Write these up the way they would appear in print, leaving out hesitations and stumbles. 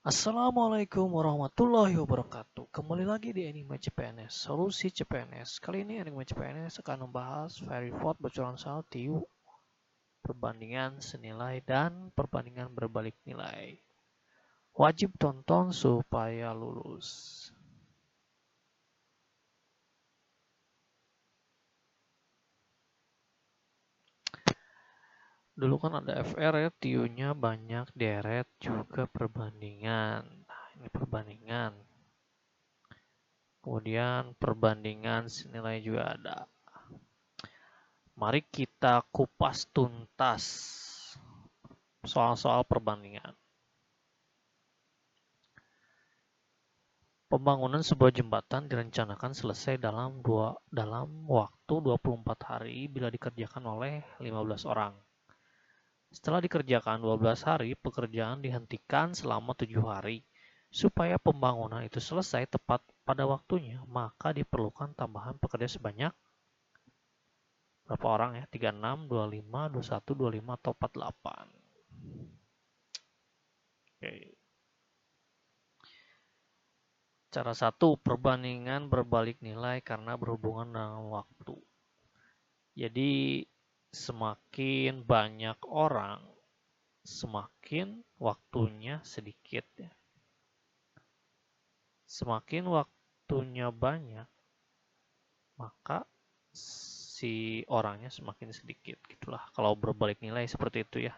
Assalamualaikum warahmatullahi wabarakatuh. Kembali lagi di Anime CPNS, Solusi CPNS. Kali ini Anime CPNS akan membahas Very Vote bocoran soal TIU, perbandingan senilai dan perbandingan berbalik nilai. Wajib tonton supaya lulus. Dulu kan ada FR ya, TIU-nya banyak deret juga perbandingan. Nah, ini perbandingan. Kemudian perbandingan senilai juga ada. Mari kita kupas tuntas soal-soal perbandingan. Pembangunan sebuah jembatan direncanakan selesai dalam waktu 24 hari bila dikerjakan oleh 15 orang. Setelah dikerjakan 12 hari, pekerjaan dihentikan selama 7 hari. Supaya pembangunan itu selesai tepat pada waktunya, maka diperlukan tambahan pekerja sebanyak berapa orang ya? 36, 25, 21, 25, atau 48. Oke. Cara satu, perbandingan berbalik nilai karena berhubungan dengan waktu. Jadi semakin banyak orang, semakin waktunya sedikit ya. Semakin waktunya banyak, maka si orangnya semakin sedikit gitulah. Kalau berbalik nilai seperti itu ya.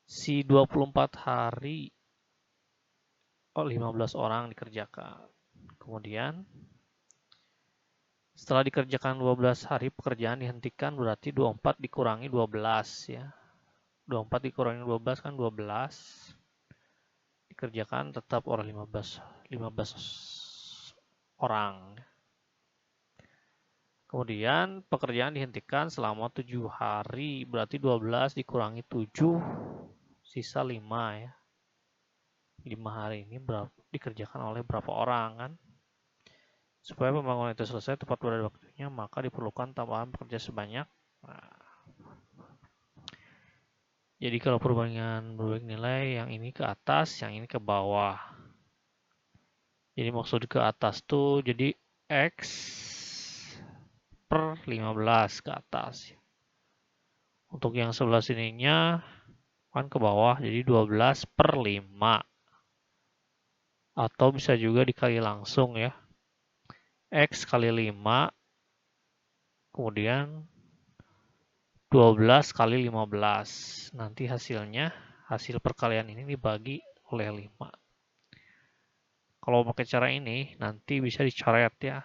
Si 24 hari 15 orang dikerjakan. Kemudian setelah dikerjakan 12 hari, pekerjaan dihentikan berarti 24 dikurangi 12 ya. 24 dikurangi 12 kan 12. Dikerjakan tetap orang 15 orang. Kemudian pekerjaan dihentikan selama 7 hari, berarti 12 dikurangi 7, sisa 5 ya. 5 hari ini dikerjakan oleh berapa orang kan? Supaya pembangunan itu selesai tepat pada waktunya, maka diperlukan tambahan pekerja sebanyak. Nah, jadi kalau perbandingan berbalik nilai, yang ini ke atas, yang ini ke bawah. Jadi maksud ke atas tuh jadi X per 15 ke atas. Untuk yang sebelah sininya kan ke bawah, jadi 12 per 5. Atau bisa juga dikali langsung ya. X kali 5, kemudian 12 kali 15. Nanti hasil perkalian ini dibagi oleh 5. Kalau pakai cara ini, nanti bisa dicoret ya.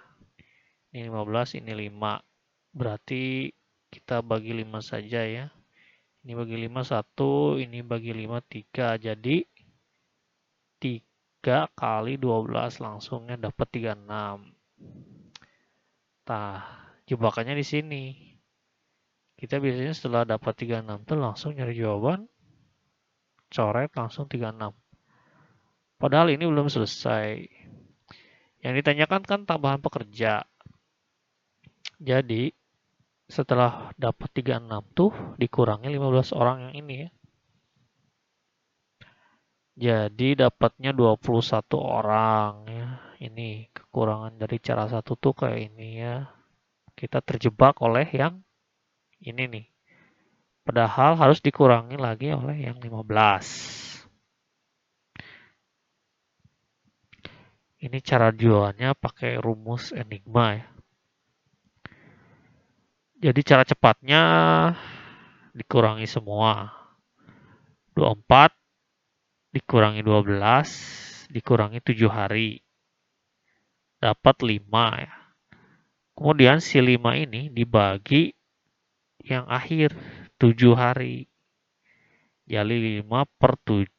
Ini 15, ini 5. Berarti kita bagi 5 saja ya. Ini bagi 5, 1. Ini bagi 5, 3. Jadi 3 kali 12 langsungnya dapat 36. Nah, jebakannya di sini. Kita biasanya setelah dapat 36 tuh langsung nyari jawaban, coret langsung 36. Padahal ini belum selesai. Yang ditanyakan kan tambahan pekerja. Jadi setelah dapat 36 tuh dikurangi 15 orang yang ini ya. Jadi dapatnya 21 orang ya. Ini kekurangan dari cara satu tuh kayak ini ya. Kita terjebak oleh yang ini nih. Padahal harus dikurangi lagi oleh yang 15. Ini cara jualannya pakai rumus enigma ya. Jadi cara cepatnya dikurangi semua. 24 dikurangi 12 dikurangi 7 hari. Dapat 5 ya. Kemudian si 5 ini dibagi yang akhir 7 hari. Jadi 5 per 7.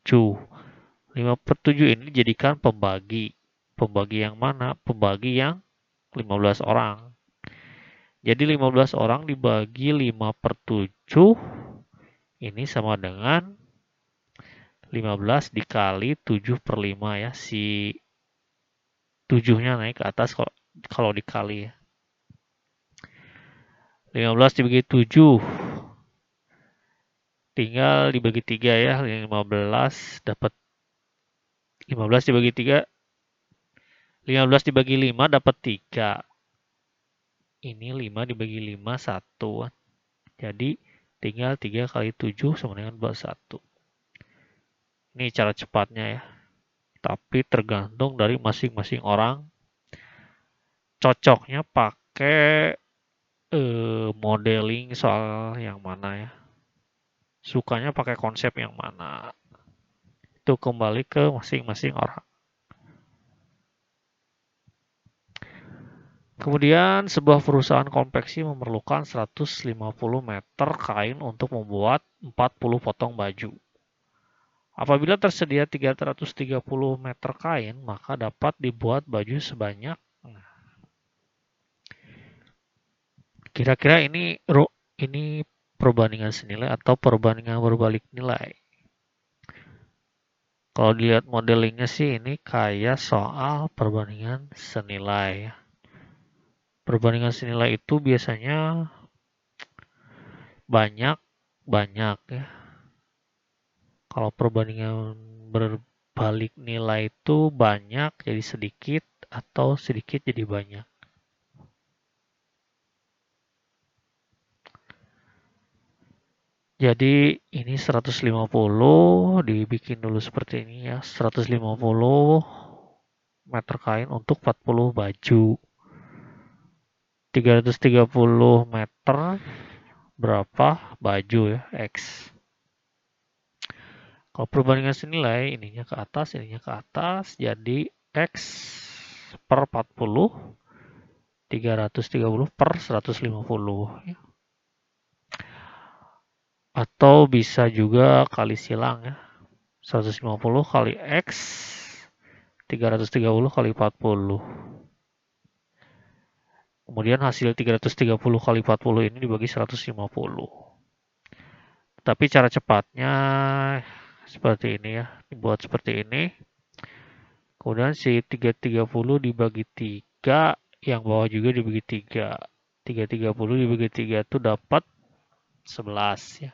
5 per 7 ini dijadikan pembagi. Pembagi yang mana? Pembagi yang 15 orang. Jadi 15 orang dibagi 5 per 7 ini sama dengan 15 dikali 7 per 5 ya. Si 7-nya naik ke atas kalau dikali ya. 15 dibagi 7 tinggal dibagi 3 ya. 15 dapat 15 dibagi 3, 15 dibagi 5 dapat 3. Ini 5 dibagi 5, 1. Jadi tinggal 3 kali 7 sama dengan 21. Ini cara cepatnya ya. Tapi tergantung dari masing-masing orang. Cocoknya pakai modeling soal yang mana ya. Sukanya pakai konsep yang mana. Itu kembali ke masing-masing orang. Kemudian sebuah perusahaan konveksi memerlukan 150 meter kain untuk membuat 40 potong baju. Apabila tersedia 330 meter kain, maka dapat dibuat baju sebanyak. Kira-kira ini perbandingan senilai atau perbandingan berbalik nilai. Kalau dilihat modelingnya sih ini kayak soal perbandingan senilai. Perbandingan senilai itu biasanya banyak ya. Kalau perbandingan berbalik nilai itu banyak jadi sedikit atau sedikit jadi banyak. Jadi ini 150 dibikin dulu seperti ini ya. 150 meter kain untuk 40 baju. 330 meter berapa baju ya, X. Kalau perbandingan senilai, ininya ke atas, jadi X per 40, 330 per 150. Atau bisa juga kali silang ya. 150 kali X, 330 kali 40. Kemudian hasil 330 kali 40 ini dibagi 150. Tapi cara cepatnya seperti ini ya, dibuat seperti ini. Kemudian si 330 dibagi 3, yang bawah juga dibagi 3. 330 dibagi 3 itu dapat 11 ya.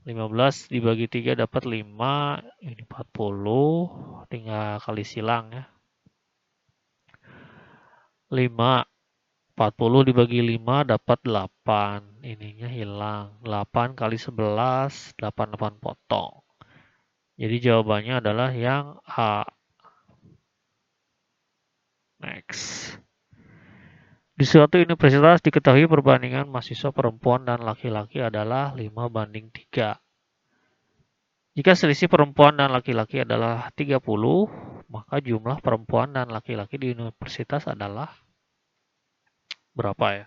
15 dibagi 3 dapat 5, ini 40, tinggal kali silang ya. 5, 40 dibagi 5 dapat 8, ininya hilang. 8 kali 11, 88 potong. Jadi jawabannya adalah yang A. Next. Di suatu universitas diketahui perbandingan mahasiswa perempuan dan laki-laki adalah 5 banding 3. Jika selisih perempuan dan laki-laki adalah 30, maka jumlah perempuan dan laki-laki di universitas adalah berapa ya?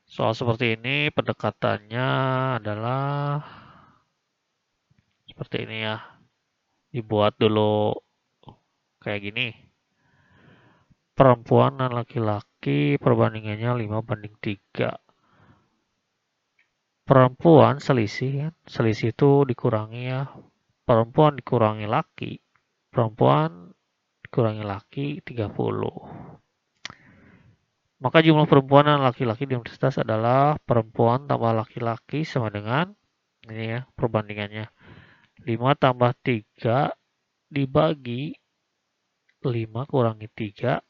Soal seperti ini pendekatannya adalah seperti ini ya. Dibuat dulu kayak gini. Perempuan dan laki-laki perbandingannya 5 banding 3. Perempuan selisih ya. Selisih itu dikurangi ya. Perempuan dikurangi laki. Perempuan dikurangi laki 30. Maka jumlah perempuan dan laki-laki di universitas adalah perempuan tambah laki-laki sama dengan ini ya perbandingannya. 5 tambah 3 dibagi 5 kurangi 3.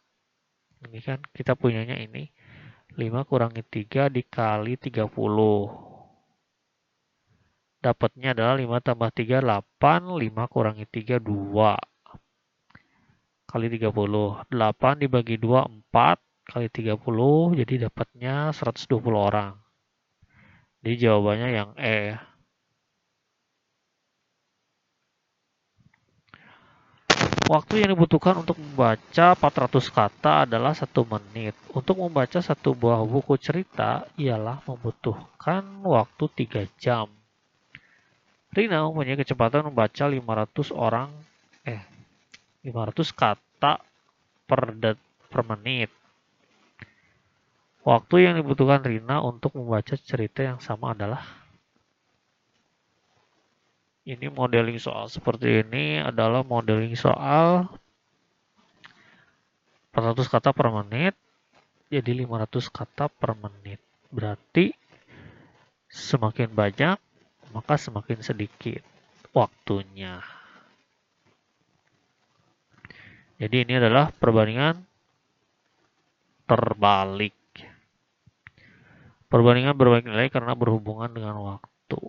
Ini kan kita punyanya ini. 5 kurangi 3 dikali 30. Dapatnya adalah 5 tambah 3, 8. 5 kurangi 3, 2. Kali 30. 8 dibagi 2, 4. Kali 30, jadi dapatnya 120 orang. Jadi jawabannya yang E. Waktu yang dibutuhkan untuk membaca 400 kata adalah 1 menit. Untuk membaca satu buah buku cerita ialah membutuhkan waktu 3 jam. Rina mempunyai kecepatan membaca 500 kata per menit. Waktu yang dibutuhkan Rina untuk membaca cerita yang sama adalah ini modeling soal seperti ini adalah modeling soal 400 kata per menit jadi 500 kata per menit. Berarti Semakin banyak, maka semakin sedikit waktunya. Jadi ini adalah perbandingan terbalik. Perbandingan berbalik nilai karena berhubungan dengan waktu.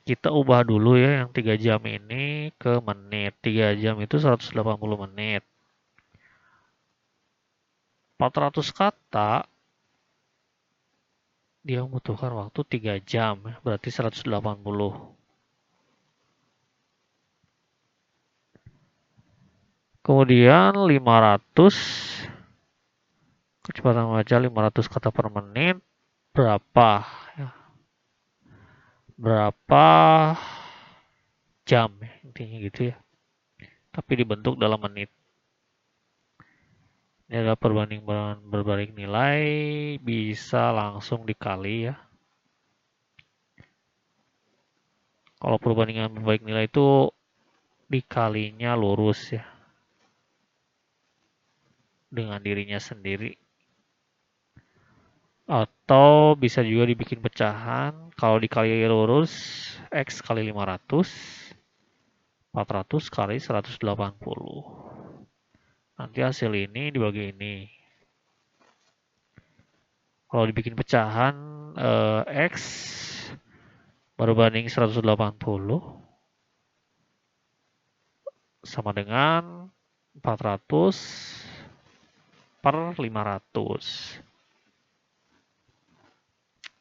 Kita ubah dulu ya yang 3 jam ini ke menit. 3 jam itu 180 menit. 400 kata dia membutuhkan waktu 3 jam, berarti 180. Kemudian 500, kecepatan membaca 500 kata per menit, berapa? Berapa jam ya, intinya gitu ya. Tapi dibentuk dalam menit. Ini adalah perbandingan berbalik nilai, bisa langsung dikali ya. Kalau perbandingan berbalik nilai itu dikalinya lurus ya. Dengan dirinya sendiri. Atau bisa juga dibikin pecahan. Kalau dikali lurus, X kali 500, 400 kali 180. Nanti hasil ini dibagi ini. Kalau dibikin pecahan, X berbanding 180 sama dengan 400 per 500.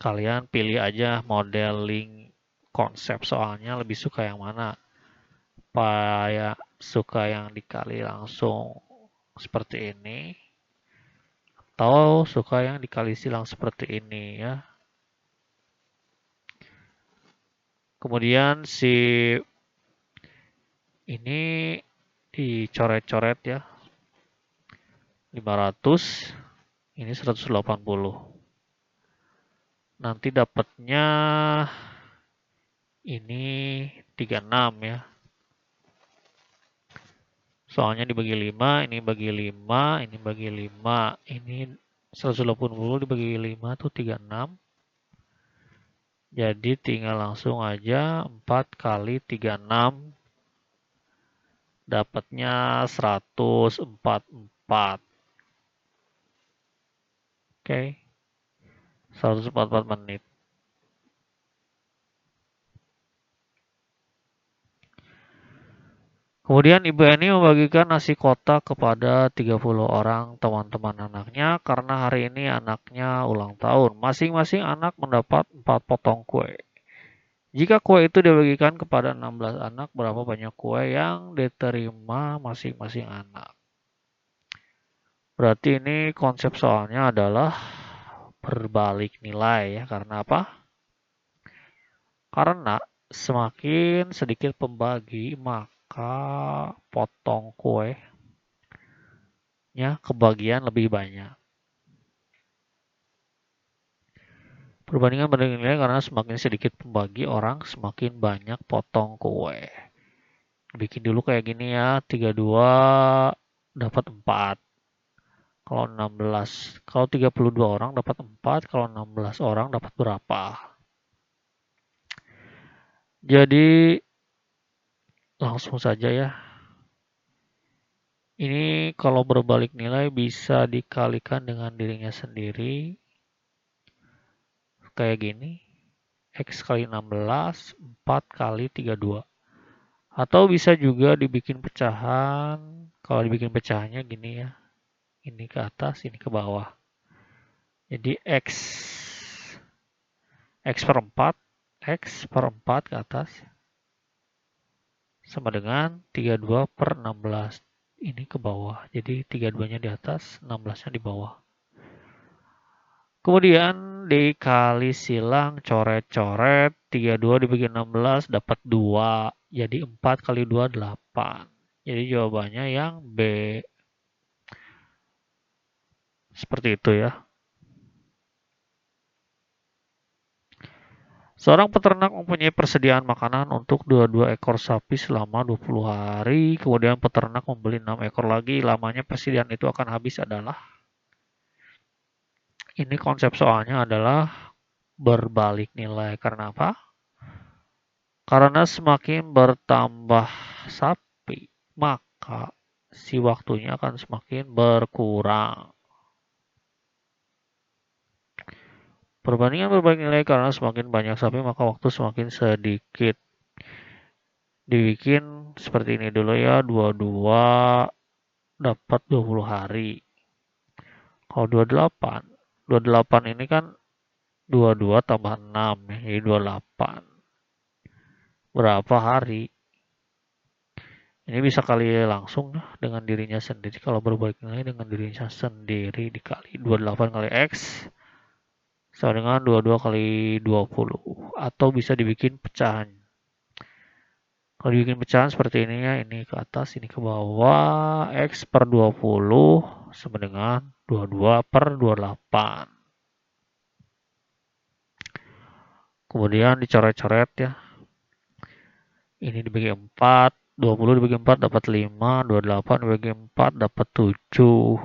Kalian pilih aja modeling konsep soalnya lebih suka yang mana. Apa suka yang dikali langsung seperti ini atau suka yang dikali silang seperti ini ya. Kemudian si ini dicoret-coret ya. 500 ini 180. Nanti dapatnya ini 36 ya. Soalnya dibagi 5, ini bagi 5, ini bagi 5, ini 180 dibagi 5 tuh 36. Jadi tinggal langsung aja 4 kali 36. Dapatnya 144. Oke. 144 menit. Kemudian Ibu Eni membagikan nasi kotak kepada 30 orang teman-teman anaknya karena hari ini anaknya ulang tahun. Masing-masing anak mendapat 4 potong kue. Jika kue itu dibagikan kepada 16 anak, berapa banyak kue yang diterima masing-masing anak? Berarti ini konsep soalnya adalah berbalik nilai ya. Karena apa? Karena semakin sedikit pembagi, maka potong kuenya kebagian lebih banyak. Perbandingan berbalik nilai karena semakin sedikit pembagi, orang semakin banyak potong kue. Bikin dulu kayak gini ya, 32 dapat 4. Kalau 16, kalau 32 orang dapat 4, kalau 16 orang dapat berapa? Jadi langsung saja ya. Ini kalau berbalik nilai bisa dikalikan dengan dirinya sendiri. Kayak gini. X kali 16, 4 kali 32. Atau bisa juga dibikin pecahan. Kalau dibikin pecahannya gini ya. Ini ke atas, ini ke bawah. Jadi X per 4, X per 4 ke atas. Sama dengan 32 per 16. Ini ke bawah. Jadi 32-nya di atas, 16-nya di bawah. Kemudian dikali silang coret-coret. 32 dibagi 16 dapat 2. Jadi 4 kali 2 8. Jadi jawabannya yang B. Seperti itu ya. Seorang peternak mempunyai persediaan makanan untuk 22 ekor sapi selama 20 hari. Kemudian peternak membeli 6 ekor lagi. Lamanya persediaan itu akan habis adalah Ini konsep soalnya adalah berbalik nilai. Karena apa? Karena semakin bertambah sapi, maka si waktunya akan semakin berkurang. Perbandingan berbalik nilai karena semakin banyak sapi, maka waktu semakin sedikit. Dibikin seperti ini dulu ya, 22 dapat 20 hari. Kalau 28 ini kan 22 tambah 6, jadi 28. Berapa hari? Ini bisa kali langsung dengan dirinya sendiri. Kalau berbalik nilai dengan dirinya sendiri dikali 28 kali X sama dengan 22 kali 20. Atau bisa dibikin pecahan. Kalau dibikin pecahan seperti ini ya, ini ke atas, ini ke bawah. X per 20 sama dengan 22 per 28. Kemudian dicoret-coret ya. Ini dibagi 4, 20 dibagi 4 dapat 5, 28 dibagi 4 dapat 7.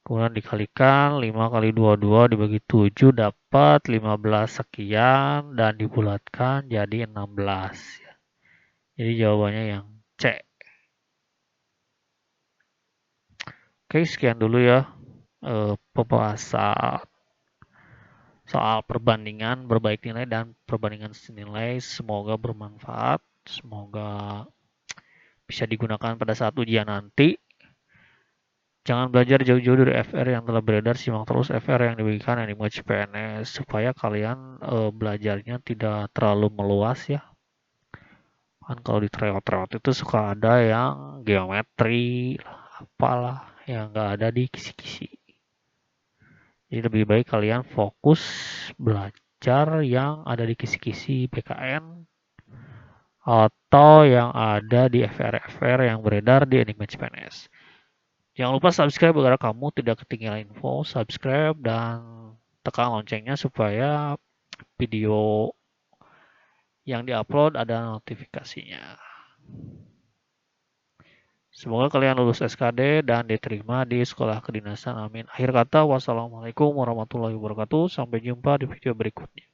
Kemudian dikalikan 5 kali 22 dibagi 7 dapat 15 sekian dan dibulatkan jadi 16. Jadi jawabannya yang C. Oke, sekian dulu ya pembahasan soal perbandingan berbaik nilai dan perbandingan senilai. Semoga bermanfaat, semoga bisa digunakan pada saat ujian nanti. Jangan belajar jauh-jauh dari FR yang telah beredar, simak terus FR yang diberikan Enigma CPNS supaya kalian belajarnya tidak terlalu meluas ya. Kan kalau di tryout itu suka ada yang geometri, apalah yang nggak ada di kisi-kisi. Jadi lebih baik kalian fokus belajar yang ada di kisi-kisi PKN atau yang ada di FR-FR yang beredar di Enigma CPNS. Jangan lupa subscribe agar kamu tidak ketinggalan info, subscribe dan tekan loncengnya supaya video yang diupload ada notifikasinya. Semoga kalian lulus SKD dan diterima di sekolah kedinasan. Amin. Akhir kata, wassalamualaikum warahmatullahi wabarakatuh. Sampai jumpa di video berikutnya.